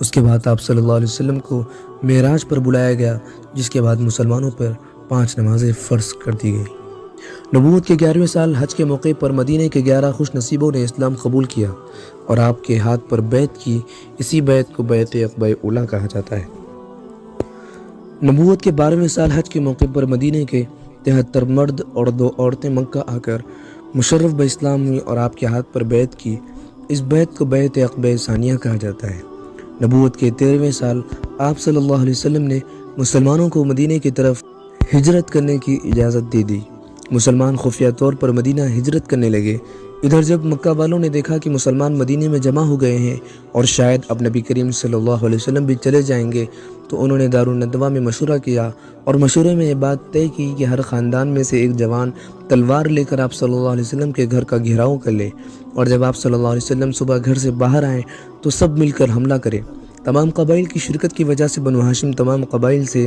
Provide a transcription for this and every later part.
اس کے بعد آپ صلی اللہ علیہ وسلم کو معراج پر بلایا گیا، جس کے بعد مسلمانوں پر 5 نمازیں فرض کر دی گئی۔ نبوت کے 11ویں سال حج کے موقع پر مدینہ کے 11 خوش نصیبوں نے اسلام قبول کیا اور آپ کے ہاتھ پر بیعت کی۔ اسی بیعت کو بیعت عقبہ اولیٰ کہا جاتا ہے۔ نبوت کے 12ویں سال حج کے موقع پر مدینہ کے 73 مرد اور 2 عورتیں مکہ آ کر مشرف باسلام ہوئی اور آپ کے ہاتھ پر بیعت کی۔ اس بیعت کو بیعت عقبہ ثانیہ کہا جاتا ہے۔ نبوت کے 13ویں سال آپ صلی اللہ علیہ وسلم نے مسلمانوں کو مدینہ کی طرف ہجرت کرنے کی اجازت دے دی۔ مسلمان خفیہ طور پر مدینہ ہجرت کرنے لگے۔ ادھر جب مکہ والوں نے دیکھا کہ مسلمان مدینہ میں جمع ہو گئے ہیں اور شاید اب نبی کریم صلی اللہ علیہ وسلم بھی چلے جائیں گے، تو انہوں نے دارالندوہ میں مشورہ کیا اور مشورے میں یہ بات طے کی کہ ہر خاندان میں سے ایک جوان تلوار لے کر آپ صلی اللہ علیہ وسلم کے گھر کا گھیراؤ کر لے، اور جب آپ صلی اللہ علیہ وسلم صبح گھر سے باہر آئیں تو سب مل کر حملہ کریں۔ تمام قبائل کی شرکت کی وجہ سے بنو ہاشم تمام قبائل سے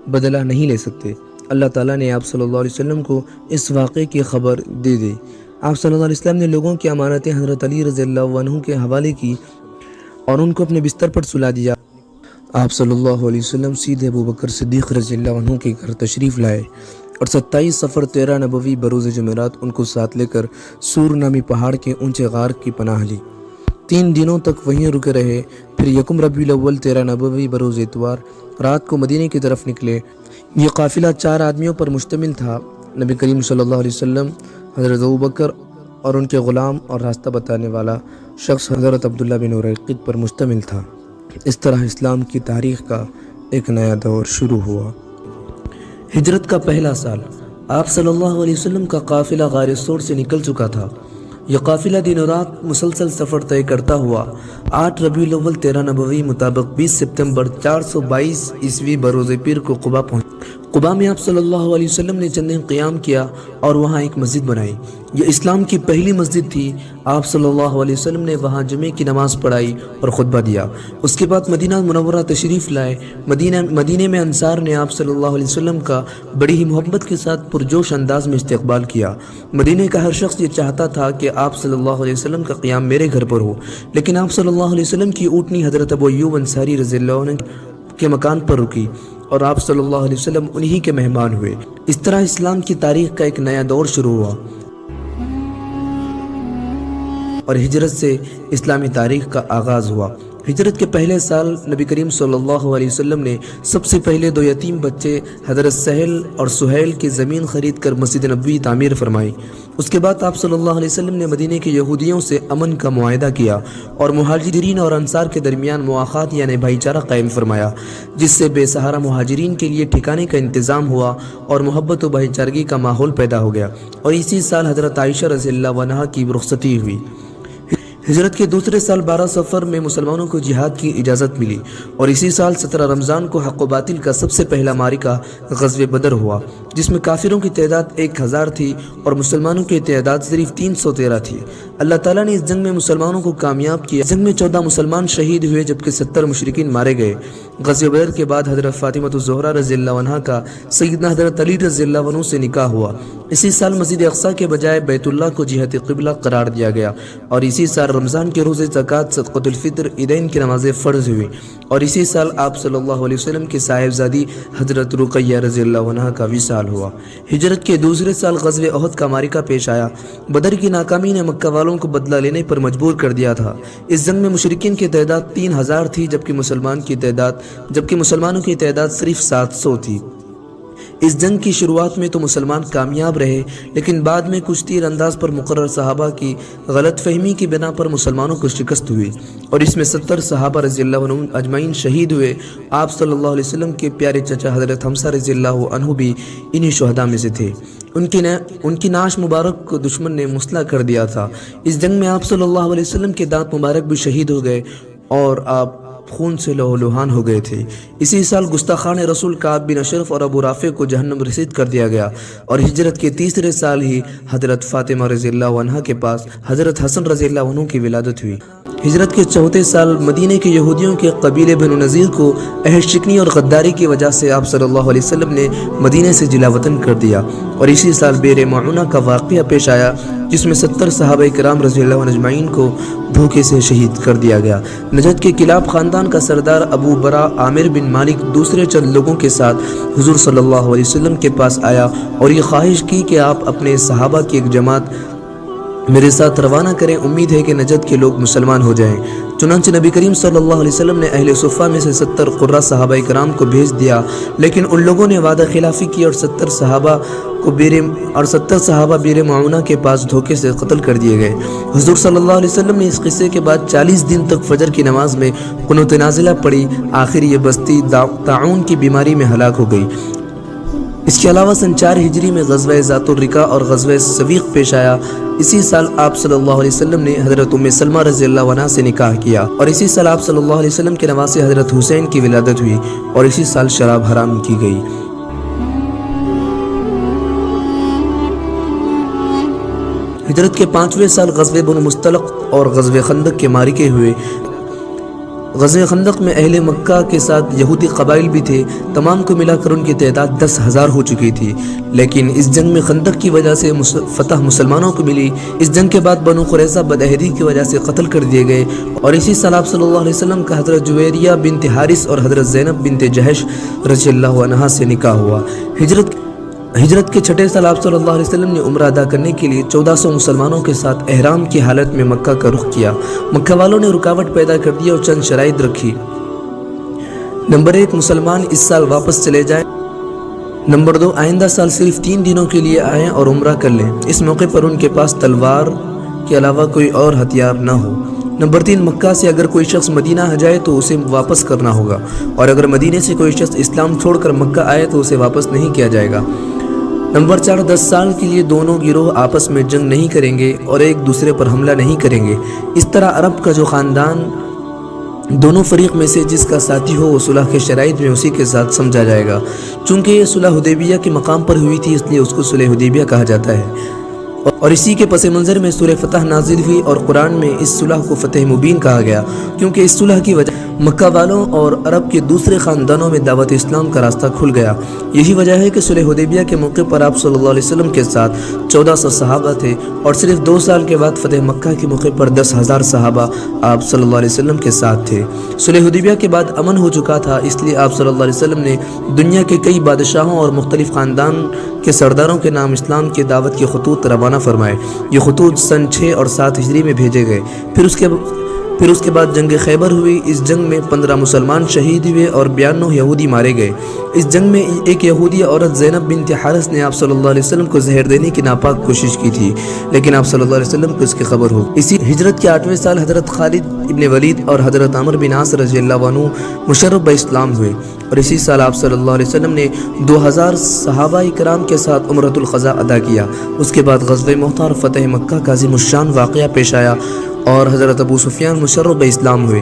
بدلہ نہیں لے سکتے۔ اللہ تعالیٰ نے آپ صلی اللہ علیہ وسلم کو اس واقعے کی خبر دے دی۔ آپ صلی اللہ علیہ وسلم نے لوگوں کی امانتیں حضرت علی رضی اللہ عنہ کے حوالے کی اور ان کو اپنے بستر پر سلا دیا۔ آپ صلی اللہ علیہ وسلم سیدھے ابوبکر صدیق رضی اللہ عنہ کے گھر تشریف لائے اور 27 صفر 13 نبوی بروز جمعرات ان کو ساتھ لے کر سور نامی پہاڑ کے اونچے غار کی پناہ لی۔ 3 دنوں تک وہیں رکے رہے، پھر یکم ربیع الاول 13 نبوی بروز اتوار رات کو مدینہ کی طرف نکلے۔ یہ قافلہ 4 آدمیوں پر مشتمل تھا، نبی کریم صلی اللہ علیہ وسلم، حضرت ابوبکر اور ان کے غلام، اور راستہ بتانے والا شخص حضرت عبداللہ بن اریقط پر مشتمل تھا۔ اس طرح اسلام کی تاریخ کا ایک نیا دور شروع ہوا۔ ہجرت کا پہلا سال آپ صلی اللہ علیہ وسلم کا قافلہ غار ثور سے نکل چکا تھا۔ یہ قافلہ دن و رات مسلسل سفر طے کرتا ہوا 8 ربیع الاول 13 نبوی مطابق 20 ستمبر 422 عیسوی بروز پیر کو قبا پہنچا۔ قبا میں آپ صلی اللہ علیہ وسلم نے چند دن قیام کیا اور وہاں ایک مسجد بنائی۔ یہ اسلام کی پہلی مسجد تھی۔ آپ صلی اللہ علیہ وسلم نے وہاں جمعے کی نماز پڑھائی اور خطبہ دیا۔ اس کے بعد مدینہ منورہ تشریف لائے۔ مدینہ میں انصار نے آپ صلی اللہ علیہ وسلم کا بڑی ہی محبت کے ساتھ پرجوش انداز میں استقبال کیا۔ مدینہ کا ہر شخص یہ چاہتا تھا کہ آپ صلی اللہ علیہ وسلم کا قیام میرے گھر پر ہو، لیکن آپ صلی اللہ علیہ وسلم کی اونٹنی حضرت ابو ایوب انصاری رضی اللہ عنہ کے مکان پر رکی اور آپ صلی اللہ علیہ وسلم انہی کے مہمان ہوئے۔ اس طرح اسلام کی تاریخ کا ایک نیا دور شروع ہوا اور ہجرت سے اسلامی تاریخ کا آغاز ہوا۔ ہجرت کے پہلے سال نبی کریم صلی اللہ علیہ وسلم نے سب سے پہلے 2 یتیم بچے حضرت سہل اور سہیل کی زمین خرید کر مسجد نبوی تعمیر فرمائی۔ اس کے بعد آپ صلی اللہ علیہ وسلم نے مدینہ کے یہودیوں سے امن کا معاہدہ کیا اور مہاجرین اور انصار کے درمیان مواخات یعنی بھائی چارہ قائم فرمایا، جس سے بے سہارا مہاجرین کے لیے ٹھکانے کا انتظام ہوا اور محبت و بھائی چارگی کا ماحول پیدا ہو گیا، اور اسی سال حضرت عائشہ رضی اللہ عنہا کی رخصتی ہوئی۔ ہجرت کے دوسرے سال 12 صفر میں مسلمانوں کو جہاد کی اجازت ملی اور اسی سال 17 رمضان کو حق و باطل کا سب سے پہلا معرکہ غزوہ بدر ہوا، جس میں کافروں کی تعداد 1000 تھی اور مسلمانوں کی تعداد صرف 313 تھی۔ اللہ تعالیٰ نے اس جنگ میں مسلمانوں کو کامیاب کیا۔ جنگ میں 14 مسلمان شہید ہوئے جبکہ 70 مشرکین مارے گئے۔ غزوہ بدر کے بعد حضرت فاطمہ الزہرا رضی اللہ عنہا کا سیدنا حضرت علی رضی اللہ عنہ سے نکاح ہوا۔ اسی سال مسجد اقصی کے بجائے بیت اللہ کو جہت قبلہ قرار دیا گیا، اور اسی سال رمضان کے روزے زکوٰۃ صدقۃ الفطر عیدین کی نمازیں فرض ہوئی، اور اسی سال آپ صلی اللہ علیہ وسلم کے صاحبزادی حضرت رقیہ رضی اللہ عنہا کا وصال ہوا۔ ہجرت کے دوسرے سال غزوہ احد کا معرکہ پیش آیا۔ بدر کی ناکامی نے مکہ والوں کو بدلہ لینے پر مجبور کر دیا تھا۔ اس جنگ میں مشرکین کی تعداد 3000 تھی جبکہ مسلمانوں کی تعداد صرف 700 تھی۔ اس جنگ کی شروعات میں تو مسلمان کامیاب رہے، لیکن بعد میں کچھ تیر انداز پر مقرر صحابہ کی غلط فہمی کی بنا پر مسلمانوں کو شکست ہوئی، اور اس میں 70 صحابہ رضی اللہ عنہم اجمعین شہید ہوئے۔ آپ صلی اللہ علیہ وسلم کے پیارے چچا حضرت حمزہ رضی اللہ عنہ بھی انہی شہداء میں سے تھے۔ ان کی نعش مبارک کو دشمن نے مسلح کر دیا تھا۔ اس جنگ میں آپ صلی اللہ علیہ وسلم کے دانت مبارک بھی شہید ہو گئے اور آپ خون سے لہو لہان ہو گئے تھے۔ اسی سال گستاخان رسول کعب بن اشرف اور ابو رافع کو جہنم رسید کر دیا گیا، اور ہجرت کے تیسرے سال ہی حضرت فاطمہ رضی اللہ عنہا کے پاس حضرت حسن رضی اللہ عنہ کی ولادت ہوئی۔ ہجرت کے چوتھے سال مدینہ کے یہودیوں کے قبیلے بنو نذیر کو عہد شکنی اور غداری کی وجہ سے آپ صلی اللہ علیہ وسلم نے مدینہ سے جلا وطن کر دیا، اور اسی سال بئر معونہ کا واقعہ پیش آیا جس میں 70 صحابہ کرام رضی اللہ عنہ اجمعین کو دھوکے سے شہید کر دیا گیا۔ نجد کے کلاب خاندان کا سردار ابو برا عامر بن مالک دوسرے چند لوگوں کے ساتھ حضور صلی اللہ علیہ وسلم کے پاس آیا اور یہ خواہش کی کہ آپ اپنے صحابہ کی ایک جماعت میرے ساتھ روانہ کریں، امید ہے کہ نجد کے لوگ مسلمان ہو جائیں۔ چنانچہ نبی کریم صلی اللہ علیہ وسلم نے اہل صفہ میں سے 70 قرہ صحابہ کرام کو بھیج دیا، لیکن ان لوگوں نے وعدہ خلافی کی اور 70 صحابہ بئر معونہ کے پاس دھوکے سے قتل کر دیے گئے۔ حضور صلی اللہ علیہ وسلم نے اس قصے کے بعد 40 دن تک فجر کی نماز میں قنوت نازلہ پڑھی۔ آخر یہ بستی طاعون کی بیماری میں ہلاک ہو گئی۔ اس کے علاوہ سن 4 ہجری میں غزوہ ذات الرقاع اور غزوہ سویق پیش آیا۔ اسی سال آپ صلی اللہ علیہ وسلم نے حضرت ام سلمہ رضی اللہ عنہا سے نکاح کیا، اور اسی سال آپ صلی اللہ علیہ وسلم کے نواسے حضرت حسین کی ولادت ہوئی، اور اسی سال شراب حرام کی گئی۔ ہجرت کے 5ویں سال غزوہ بنو مستلق اور غزوہ خندق کے معرکے ہوئے۔ غزوہ خندق میں اہل مکہ کے ساتھ یہودی قبائل بھی تھے، تمام کو ملا کر ان کی تعداد 10,000 ہو چکی تھی، لیکن اس جنگ میں خندق کی وجہ سے فتح مسلمانوں کو ملی۔ اس جنگ کے بعد بنو قریظہ بدعہدی کی وجہ سے قتل کر دیے گئے، اور اسی سال آپ صلی اللہ علیہ وسلم کا حضرت جویریہ بنت حارث اور حضرت زینب بنت جحش رضی اللہ عنہا سے نکاح ہوا۔ ہجرت کے 6 سال آپ صلی اللہ علیہ وسلم نے عمرہ ادا کرنے کے لیے 1400 مسلمانوں کے ساتھ احرام کی حالت میں مکہ کا رخ کیا۔ مکہ والوں نے رکاوٹ پیدا کر دی اور چند شرائط رکھی۔ نمبر 1، مسلمان اس سال واپس چلے جائیں۔ نمبر 2، آئندہ سال صرف 3 دنوں کے لیے آئیں اور عمرہ کر لیں، اس موقع پر ان کے پاس تلوار کے علاوہ کوئی اور ہتھیار نہ ہو۔ نمبر 3، مکہ سے اگر کوئی شخص مدینہ جائے تو اسے واپس کرنا ہوگا، اور اگر مدینہ سے کوئی شخص اسلام چھوڑ کر مکہ آئے تو اسے واپس نہیں کیا جائے گا۔ نمبر 4، 10 سال کے لیے دونوں گروہ آپس میں جنگ نہیں کریں گے اور ایک دوسرے پر حملہ نہیں کریں گے۔ اس طرح عرب کا جو خاندان دونوں فریق میں سے جس کا ساتھی ہو وہ صلح کے شرائط میں اسی کے ساتھ سمجھا جائے گا۔ چونکہ یہ صلح حدیبیہ کے مقام پر ہوئی تھی، اس لیے اس کو صلح حدیبیہ کہا جاتا ہے، اور اسی کے پس منظر میں سورہ فتح نازل ہوئی، اور قرآن میں اس صلح کو فتح مبین کہا گیا، کیونکہ اس صلح کی وجہ مکہ والوں اور عرب کے دوسرے خاندانوں میں دعوت اسلام کا راستہ کھل گیا۔ یہی وجہ ہے کہ صلح حدیبیہ کے موقع پر آپ صلی اللہ علیہ وسلم کے ساتھ 1400 صحابہ تھے، اور صرف 2 سال کے بعد فتح مکہ کے موقع پر 10,000 صحابہ آپ صلی اللہ علیہ وسلم کے ساتھ تھے۔ صلح حدیبیہ کے بعد امن ہو چکا تھا، اس لیے آپ صلی اللہ علیہ وسلم نے دنیا کے کئی بادشاہوں اور مختلف خاندان کے سرداروں کے نام اسلام کی دعوت کے خطوط روانہ فرمائے۔ یہ خطوط سن 6 اور 7 ہجری میں بھیجے گئے۔ پھر اس کے بعد جنگ خیبر ہوئی۔ اس جنگ میں 15 مسلمان شہید ہوئے اور 92 یہودی مارے گئے۔ اس جنگ میں ایک یہودی عورت زینب بنت حارث نے آپ صلی اللہ علیہ وسلم کو زہر دینے کی ناپاک کوشش کی تھی، لیکن آپ صلی اللہ علیہ وسلم کو اس کی خبر ہو۔ اسی ہجرت کے 8ویں سال حضرت خالد ابن ولید اور حضرت عمر بن عاص رضی اللہ عنہ مشرف باسلام ہوئے، اور اسی سال آپ صلی اللہ علیہ وسلم نے 2000 صحابہ کرام کے ساتھ عمرۃ القضاء ادا کیا۔ اس کے بعد غزوہ مؤتہ اور فتح مکہ کا عظیم الشان واقعہ پیش آیا، اور حضرت ابو سفیان مشرف باسلام ہوئے۔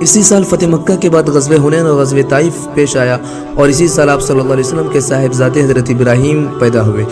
اسی سال فتح مکہ کے بعد غزوہ حنین اور غزوہ طائف پیش آیا، اور اسی سال آپ صلی اللہ علیہ وسلم کے صاحبزادے حضرت ابراہیم پیدا ہوئے۔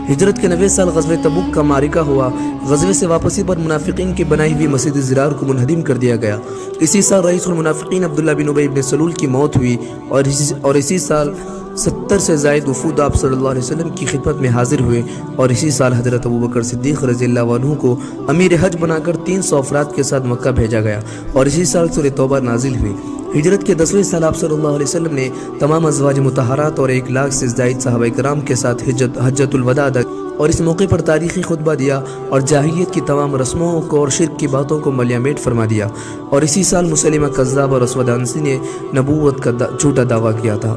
ہجرت کے 9ویں سال غزوہ تبوک کا معرکہ ہوا۔ غزوے سے واپسی پر منافقین کی بنائی ہوئی مسجد زرار کو منہدم کر دیا گیا۔ اسی سال رئیس المنافقین عبداللہ بن ابی بن سلول کی موت ہوئی، اور اسی سال 70 سے زائد وفود آپ صلی اللہ علیہ وسلم کی خدمت میں حاضر ہوئے، اور اسی سال حضرت ابوبکر صدیق رضی اللہ عنہ کو امیر حج بنا کر 300 افراد کے ساتھ مکہ بھیجا گیا، اور اسی سال سورہ توبہ نازل ہوئی۔ ہجرت کے 10ویں سال آپ صلی اللہ علیہ وسلم نے تمام ازواج مطہرات اور 1 لاکھ سے زائد صحابہ کرام کے ساتھ حجۃ الوداع ادا، اور اس موقع پر تاریخی خطبہ دیا اور جاہلیت کی تمام رسموں کو اور شرک کی باتوں کو ملیامیٹ فرما دیا، اور اسی سال مسلمہ کذاب اور اسود عنسی نے نبوت کا جھوٹا دعویٰ کیا تھا۔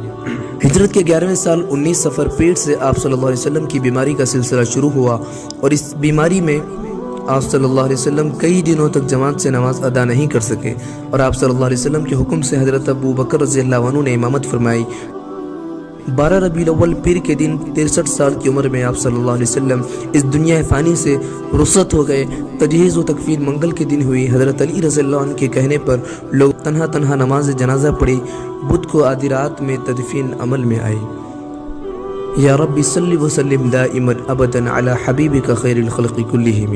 ہجرت کے 11ویں سال 19 صفر پیٹ سے آپ صلی اللہ علیہ وسلم کی بیماری کا سلسلہ شروع ہوا، اور اس بیماری میں آپ صلی اللہ علیہ وسلم کئی دنوں تک جماعت سے نماز ادا نہیں کر سکے، اور آپ صلی اللہ علیہ وسلم کے حکم سے حضرت ابو بکر رضی اللہ عنہ نے امامت فرمائی۔ 12 ربیع الاول پیر کے دن 63 سال کی عمر میں آپ صلی اللہ علیہ وسلم اس دنیا فانی سے رخصت ہو گئے۔ تجہیز و تکفین منگل کے دن ہوئی۔ حضرت علی رضی اللہ عنہ کے کہنے پر لوگ تنہا نماز جنازہ پڑھی۔ بدھ کو آدھی رات میں تدفین عمل میں آئی۔ یا رب صلی وسلم دائما ابدا علی حبیبک خیر الخلق کلہم۔